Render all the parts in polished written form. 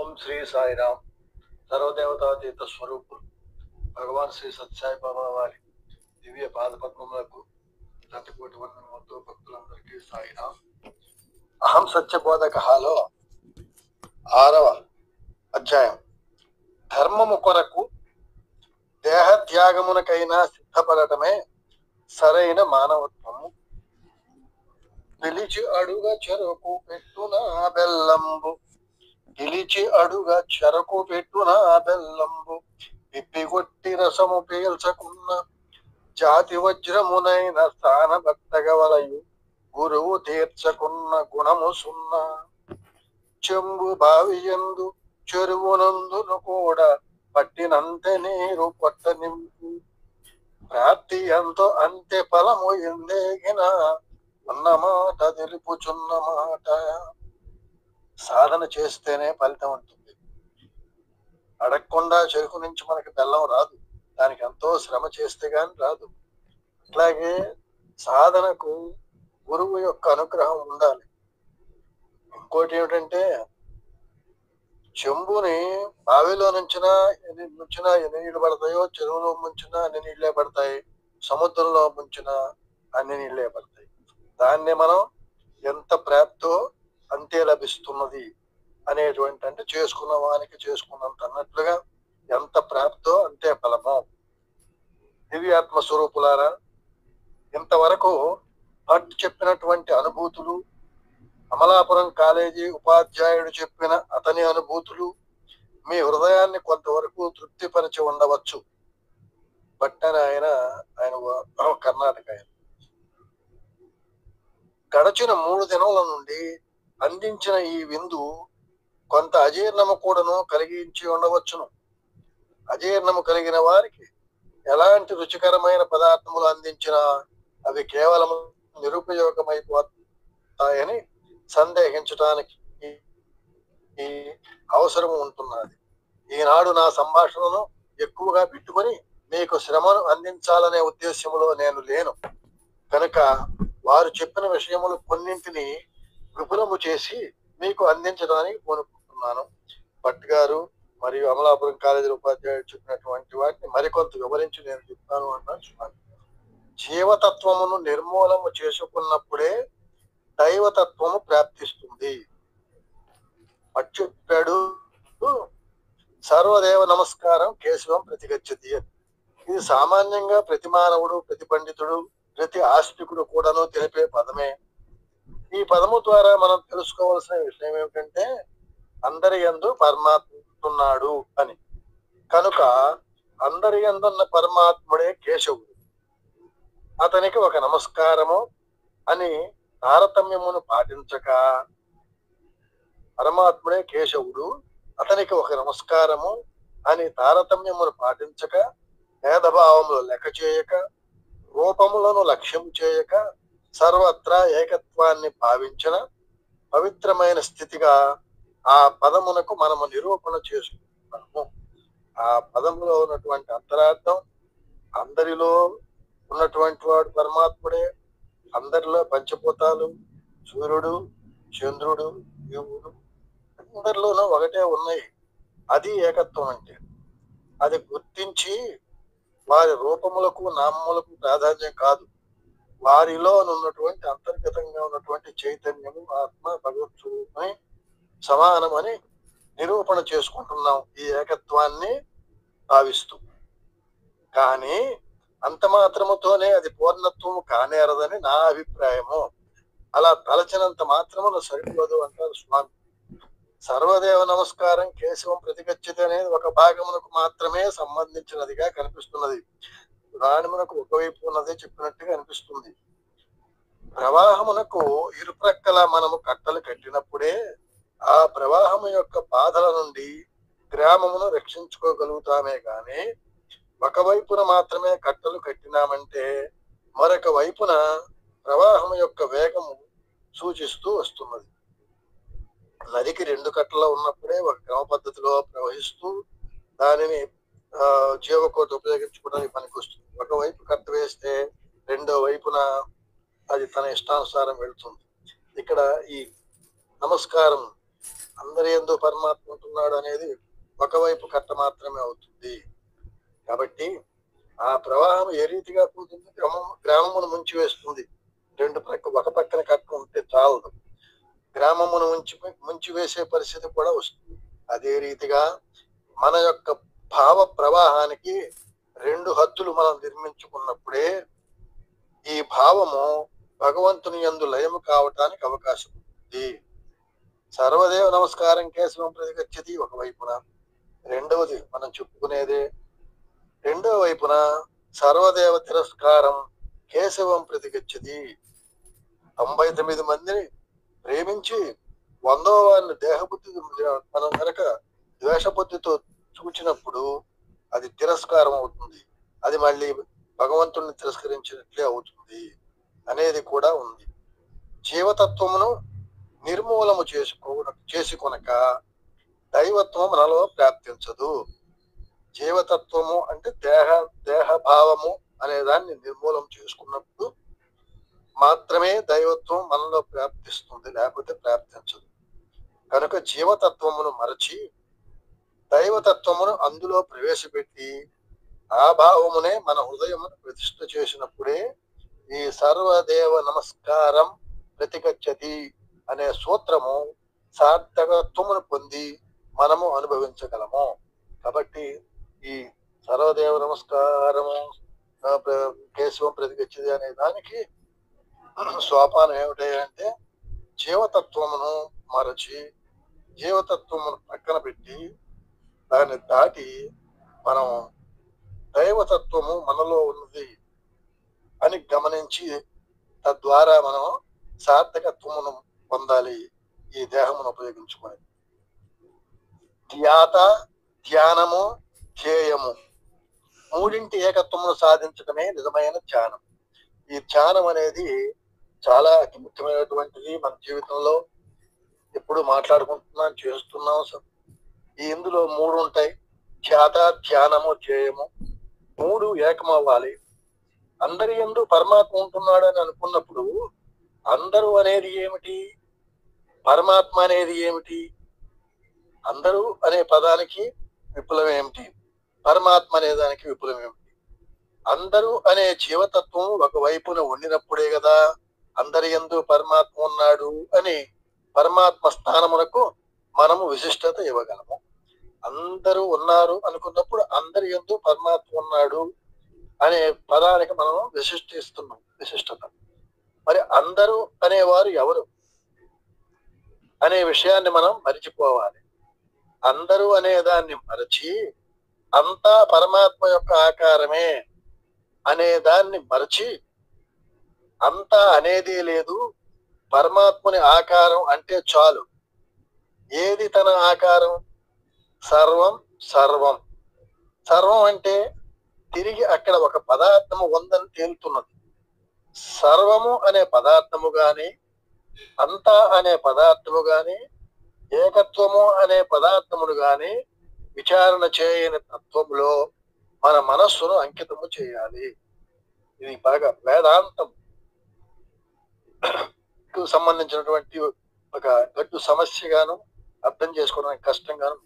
ఓం శ్రీ సాయిరామ్. సర్వదేవతాతీత స్వరూపులు భగవాన్ శ్రీ సత్యసాయి బాబా వారి దివ్య పాదపద్మములకు శతకోటి వందనములతో భక్తులందరికీ సాయిరామ్. అహం సత్యబోధకలో 6వ అధ్యాయం. ధర్మము కొరకు దేహ త్యాగమునకైనా సిద్ధపడటమే సరైన మానవత్వము. పిలిచి అడుగ చెరకు పెట్టున బెల్లంబు, పిలిచి అడుగ చెరకు పెట్టున బెల్లంబు, పిప్పిగొట్టి రసము పీల్చకున్న జాతి వజ్రమునైన స్థాన భక్తగవలయు గురువు తీర్చకున్న గుణము సున్నా. చెంబు బావియందు చెరువునందును కూడా పట్టినంతే నీరు పొట్ట నింపు, ప్రాప్తి ఎంతో అంతే ఫలము ఎందేగిన ఉన్నమాట తెలుపుచున్న మాట. సాధన చేస్తేనే ఫలితం ఉంటుంది. అడగకుండా చెరుకు నుంచి మనకి బెల్లం రాదు, దానికి ఎంతో శ్రమ చేస్తే గాని రాదు. అట్లాగే సాధనకు గురువు యొక్క అనుగ్రహం ఉండాలి. ఇంకోటి ఏమిటంటే, చెంబుని బావిలో నుంచినా ఎన్ని నీళ్లు పడతాయో, చెరువులో ముంచినా అన్ని నీళ్లే పడతాయి, సముద్రంలో ముంచినా అన్ని నీళ్లే పడతాయి. దాన్ని మనం ఎంత ప్రాప్తో అంతే లభిస్తున్నది అనేటువంటి, అంటే చేసుకున్న వానికి చేసుకున్నంత అన్నట్లుగా ఎంత ప్రాప్తో అంతే ఫలము. దివ్యాత్మ స్వరూపులారా, ఇంతవరకు భట్ చెప్పినటువంటి అనుభూతులు, అమలాపురం కాలేజీ ఉపాధ్యాయుడు చెప్పిన అతని అనుభూతులు మీ హృదయాన్ని కొంతవరకు తృప్తిపరిచి ఉండవచ్చు. భట్ అని ఆయన కర్ణాటక. గడచిన 3 దినముల నుండి అందించిన ఈ విందు కొంత అజీర్ణము కూడాను కలిగించి ఉండవచ్చును. అజీర్ణము కలిగిన వారికి ఎలాంటి రుచికరమైన పదార్థములు అందించినా అవి కేవలం నిరుపయోగమైపోతాయని సందేహించడానికి ఈ అవసరం ఉంటున్నది. ఈనాడు నా సంభాషణను ఎక్కువగా పెట్టుకొని మీకు శ్రమను అందించాలనే ఉద్దేశంలో నేను లేను కనుక వారు చెప్పిన విషయములు కొన్నింటిని విపులము చేసి మీకు అందించడానికి కోరుకుంటున్నాను. భట్ గారు మరియు అమలాపురం కాలేజీ ఉపాధ్యాయుడు చెప్పినటువంటి వాటిని మరికొంత వివరించి నేను చెప్తాను అన్నాను. జీవతత్వమును నిర్మూలము చేసుకున్నప్పుడే దైవతత్వము ప్రాప్తిస్తుంది. భట్ చెప్పాడు, సర్వదేవ నమస్కారం కేశవం ప్రతిగచ్చతి. ఇది సామాన్యంగా ప్రతి మానవుడు, ప్రతి పండితుడు, ప్రతి ఆస్తికుడు కూడాను తెలిపే పదమే. ఈ పదము ద్వారా మనం తెలుసుకోవాల్సిన విషయం ఏమిటంటే, అందరి యందు పరమాత్మ ఉన్నాడు అని. కనుక అందరి యందున్న పరమాత్ముడే కేశవుడు. అతనికి ఒక నమస్కారము అని తారతమ్యమును పాటించక, పరమాత్ముడే కేశవుడు, అతనికి ఒక నమస్కారము అని తారతమ్యమును పాటించక, భేదభావములు లెక్క చేయక, రూపములను లక్ష్యం చేయక, సర్వత్రా ఏకత్వాన్ని భావించిన పవిత్రమైన స్థితిగా ఆ పదమునకు మనము నిరూపణ చేసుకుంటున్నాము. ఆ పదములో ఉన్నటువంటి అంతరార్థం, అందరిలో ఉన్నటువంటి వాడు పరమాత్ముడే, అందరిలో పంచభూతాలు, సూర్యుడు, చంద్రుడు, జీవుడు అందరిలోనూ ఒకటే ఉన్నాయి. అది ఏకత్వం అంటే. అది గుర్తించి వారి రూపములకు, నామములకు ప్రాధాన్యం కాదు, వారిలో ఉన్నటువంటి అంతర్గతంగా ఉన్నటువంటి చైతన్యము, ఆత్మ, భగవత్ స్వరూపమై సమానమని నిరూపణ చేసుకుంటున్నాం ఈ ఏకత్వాన్ని భావిస్తూ. కానీ అంత మాత్రముతోనే అది పూర్ణత్వము కానేరదని నా అభిప్రాయము. అలా తలచినంత మాత్రమున సరిపోదు అంటారు స్వామి. సర్వదేవ నమస్కారం కేశవం ప్రతిగచ్చతి అనేది ఒక భాగమునకు మాత్రమే సంబంధించినదిగా కనిపిస్తున్నది. పురాణమునకు ఒకవైపు ఉన్నదే చెప్పినట్టుగా అనిపిస్తుంది. ప్రవాహమునకు ఇరుప్రక్కల మనము కట్టలు కట్టినప్పుడే ఆ ప్రవాహము యొక్క బాధల నుండి గ్రామమును రక్షించుకోగలుగుతామే గాని, ఒకవైపున మాత్రమే కట్టలు కట్టినామంటే మరొక వైపున ప్రవాహం యొక్క వేగము సూచిస్తూ వస్తున్నది. నదికి 2 కట్టలు ఉన్నప్పుడే ఒక క్రమ పద్ధతిలో ప్రవహిస్తూ దానిని జీవకోటి ఉపయోగించుకోవడానికి పనికొస్తుంది. ఒకవైపు కట్ట వేస్తే రెండో వైపున అది తన ఇష్టానుసారం వెళ్తుంది. ఇక్కడ ఈ నమస్కారం అందరి యందు పరమాత్మ ఉంటున్నాడు అనేది ఒకవైపు కట్ట మాత్రమే అవుతుంది. కాబట్టి ఆ ప్రవాహం ఏ రీతిగా పోతుంది, గ్రామమును ముంచి వేస్తుంది. ఒక పక్కన కట్ట ఉంటే చాలదు, గ్రామమును ముంచి వేసే పరిస్థితి కూడా వస్తుంది. అదే రీతిగా మన యొక్క భావ ప్రవాహానికి రెండు హద్దులు మనం నిర్మించుకున్నప్పుడే ఈ భావము భగవంతుని యందు లయము కావటానికి అవకాశం ఉంది. సర్వదేవ నమస్కారం కేశవం ప్రతిగచ్చతి ఒకవైపున, రెండవ వైపున సర్వదేవ తిరస్కారం కేశవం ప్రతిగచ్చతి. 99 మందిని ప్రేమించి 100వ వారిని దేహబుద్ధి మనం కనుక ద్వేషబుద్ధితో చూచినప్పుడు అది తిరస్కారం అవుతుంది, అది మళ్ళీ భగవంతుడిని తిరస్కరించినట్లే అవుతుంది అనేది కూడా ఉంది. జీవతత్వమును నిర్మూలము చేసుకొనక దైవత్వం మనలో ప్రాప్తించదు. జీవతత్వము అంటే దేహభావము అనే దాన్ని నిర్మూలం చేసుకున్నప్పుడు మాత్రమే దైవత్వం మనలో ప్రాప్తిస్తుంది, లేకపోతే ప్రాప్తించదు. కనుక జీవతత్వమును మరచి దైవతత్వమును అందులో ప్రవేశపెట్టి ఆ భావమునే మన హృదయమును ప్రతిష్ఠ చేసినప్పుడే ఈ సర్వదేవ నమస్కారం ప్రతిగచ్చతి అనే సూత్రము సార్థకత్వమును పొంది మనము అనుభవించగలము. కాబట్టి ఈ సర్వదేవ నమస్కారము కేశవం ప్రతిగచ్చతి అనే దానికి సోపానం ఏమిటంటే జీవతత్వమును మరచి జీవతత్వమును పక్కన పెట్టి దాన్ని దాటి మనం దైవతత్వము మనలో ఉన్నది అని గమనించి తద్వారా మనం సార్థకత్వమును పొందాలి ఈ దేహమును ఉపయోగించుకొని. ధ్యానము ధ్యేయము మూడింటి ఏకత్వమును సాధించడమే నిజమైన ధ్యానం. ఈ ధ్యానం అనేది చాలా అతి ముఖ్యమైనటువంటిది. మన జీవితంలో ఎప్పుడు మాట్లాడుకుంటున్నాం, చేస్తున్నాం. ఇందులో 3 ఉంటాయి, ధ్యానము ధ్యేయము. 3 ఏకమవ్వాలి. అందరి యందు పరమాత్మ ఉంటున్నాడు అని అనుకున్నప్పుడు అందరూ అనేది ఏమిటి, పరమాత్మ అనేది ఏమిటి? అందరూ అనే పదానికి విపులం ఏమిటి, పరమాత్మ అనే దానికి విపులం ఏమిటి? అందరూ అనే జీవతత్వం ఒకవైపున ఉండినప్పుడే కదా అందరి యందు పరమాత్మ ఉన్నాడు అని పరమాత్మ స్థానమునకు మనము విశిష్టత ఇవ్వగలము. అందరూ ఉన్నారు అనుకున్నప్పుడు అందరి యందు పరమాత్మ ఉన్నాడు అనే పదానికి మనం విశిష్టత. మరి అందరూ అనేవారు ఎవరు అనే విషయాన్ని మనం మరిచిపోవాలి. అందరూ అనే దాన్ని మరచి అంతా పరమాత్మ యొక్క ఆకారమే అనే దాన్ని మరచి అంతా అనేది లేదు, పరమాత్మని ఆకారం అంటే చాలు. ఏది తన ఆకారం? సర్వం. సర్వం అంటే తిరిగి అక్కడ ఒక పదార్థము ఉందని తేలుతున్నది. సర్వము అనే పదార్థము గాని, అంతా అనే పదార్థము గాని, ఏకత్వము అనే పదార్థమును గాని విచారణ చేయని తత్వములో మన మనస్సును అంకితము చేయాలి. ఇది బాగా వేదాంతం సంబంధించినటువంటి ఒక గడ్డు సమస్యగాను అర్థం చేసుకోవడానికి కష్టంగాను.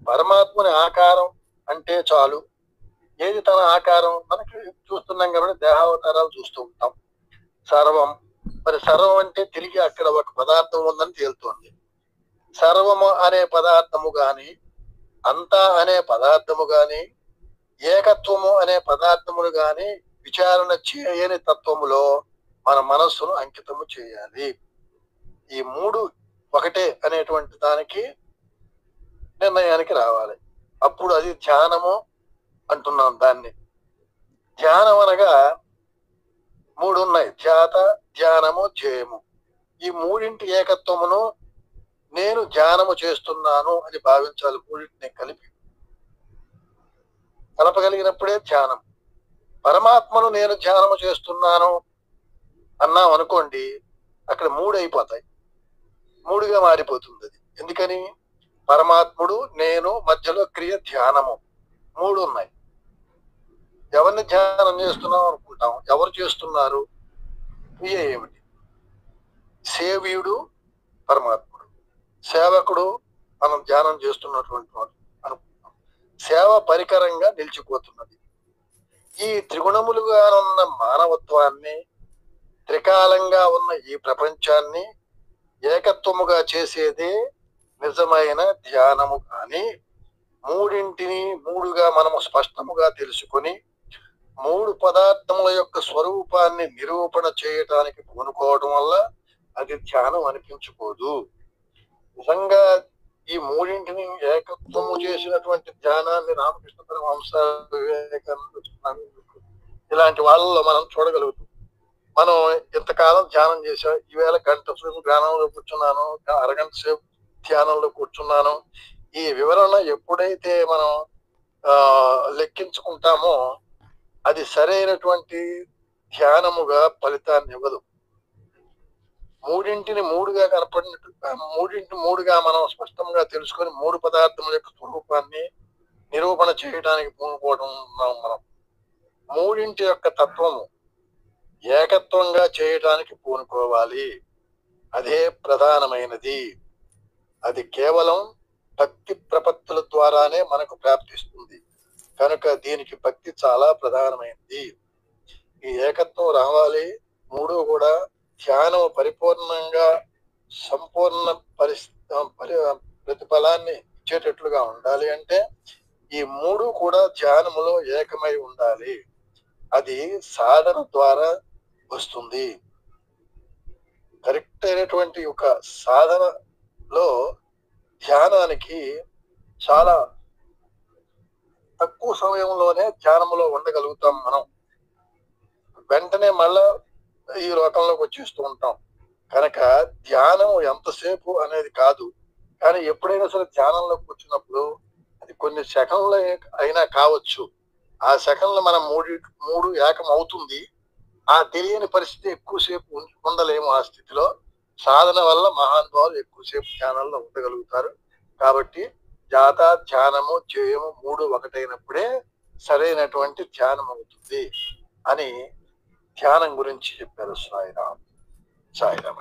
పరమాత్మని ఆకారం అంటే చాలు. ఏది తన ఆకారం? మనకి చూస్తున్నాం కాబట్టి దేహావతారాలు చూస్తూ ఉంటాం. సర్వం, మరి సర్వం అంటే తిరిగి అక్కడ ఒక పదార్థం ఉందని తేలుతోంది. సర్వము అనే పదార్థము గాని, అంతా అనే పదార్థము గాని, ఏకత్వము అనే పదార్థమును గాని విచారణ చేయని తత్వములో మన మనస్సును అంకితము చేయాలి. ఈ 3 ఒకటే అనేటువంటి దానికి నిర్ణయానికి రావాలి. అప్పుడు అది ధ్యానము అంటున్నాం. దాన్ని ధ్యానం అనగా 3 ఉన్నాయి, ధ్యానము ధ్యేయము. ఈ 3 ఏకత్వమును నేను ధ్యానము చేస్తున్నాను అని భావించాలి. 3 కలపగలిగినప్పుడే ధ్యానం. పరమాత్మను నేను ధ్యానము చేస్తున్నాను అన్నాం అనుకోండి, అక్కడ 3 అయిపోతాయి, 3గా మారిపోతుంది అది. ఎందుకని? పరమాత్ముడు, నేను, మధ్యలో క్రియ ధ్యానము 3 ఉన్నాయి. ఎవరిని ధ్యానం చేస్తున్నాం అనుకుంటాం, ఎవరు చేస్తున్నారు? క్రియ ఏమిటి? సేవ్యుడు పరమాత్ముడు, సేవకుడు మనం ధ్యానం చేస్తున్నటువంటి వాడు అనుకుంటాం. సేవ పరికరంగా నిలిచిపోతున్నది. ఈ త్రిగుణములుగా ఉన్న మానవత్వాన్ని, త్రికాలంగా ఉన్న ఈ ప్రపంచాన్ని ఏకత్వముగా చేసేదే నిజమైన ధ్యానము. కానీ మూడింటిని మూడుగా మనము స్పష్టముగా తెలుసుకొని మూడు పదార్థముల యొక్క స్వరూపాన్ని నిరూపణ చేయటానికి పూనుకోవడం వల్ల అది ధ్యానం అనిపించుకోదు. నిజంగా ఈ మూడింటిని ఏకత్వము చేసినటువంటి ధ్యానాన్ని రామకృష్ణ పరమహంస, వివేకానంద ఇలాంటి వాళ్ళలో మనం చూడగలుగుతాం. మనం ఇంతకాలం ధ్యానం చేసాం, ఈవేళ గంట సేపు ధ్యానంలో కూర్చున్నాను, అరగంట సేపు ధ్యానంలో కూర్చున్నాను. ఈ వివరణ ఎప్పుడైతే మనం లెక్కించుకుంటామో అది సరైనటువంటి ధ్యానముగా ఫలితాన్ని ఇవ్వదు. మూడింటిని మూడుగా కనపడినట్టు, మూడింటిని మూడుగా మనం స్పష్టంగా తెలుసుకొని మూడు పదార్థముల యొక్క స్వరూపాన్ని నిరూపణ చేయడానికి పూనుకోవడం మనం. మూడింటి యొక్క తత్వము ఏకత్వంగా చేయటానికి పూనుకోవాలి. అదే ప్రధానమైనది. అది కేవలం భక్తి ప్రపత్తుల ద్వారానే మనకు ప్రాప్తిస్తుంది. కనుక దీనికి భక్తి చాలా ప్రధానమైనది. ఈ ఏకత్వం రావాలి. మూడు కూడా ధ్యానం పరిపూర్ణంగా సంపూర్ణ ప్రతిఫలాన్ని ఇచ్చేటట్లుగా ఉండాలి అంటే ఈ మూడు కూడా ధ్యానములో ఏకమై ఉండాలి. అది సాధన ద్వారా వస్తుంది. కరెక్ట్ అయినటువంటి ఒక సాధనలో ధ్యానానికి చాలా తక్కువ సమయంలోనే ధ్యానంలో ఉండగలుగుతాం. మనం వెంటనే మళ్ళా ఈ లోకంలోకి వచ్చేస్తూ ఉంటాం. కనుక ధ్యానం ఎంతసేపు అనేది కాదు, కానీ ఎప్పుడైనా సరే ధ్యానంలో కూర్చున్నప్పుడు అది కొన్ని సెకండ్లు అయినా కావచ్చు. ఆ సెకండ్లు మనం మూడు ఏకం అవుతుంది. ఆ తెలియని పరిస్థితి ఎక్కువసేపు ఉండలేము. ఆ స్థితిలో సాధన వల్ల మహానుభావులు ఎక్కువసేపు ధ్యానంలో ఉండగలుగుతారు. కాబట్టి జాత ధ్యానము చేయము మూడు ఒకటైనప్పుడే సరైనటువంటి ధ్యానం అవుతుంది అని ధ్యానం గురించి చెప్పారు సాయిరామ్. సాయిరామ్.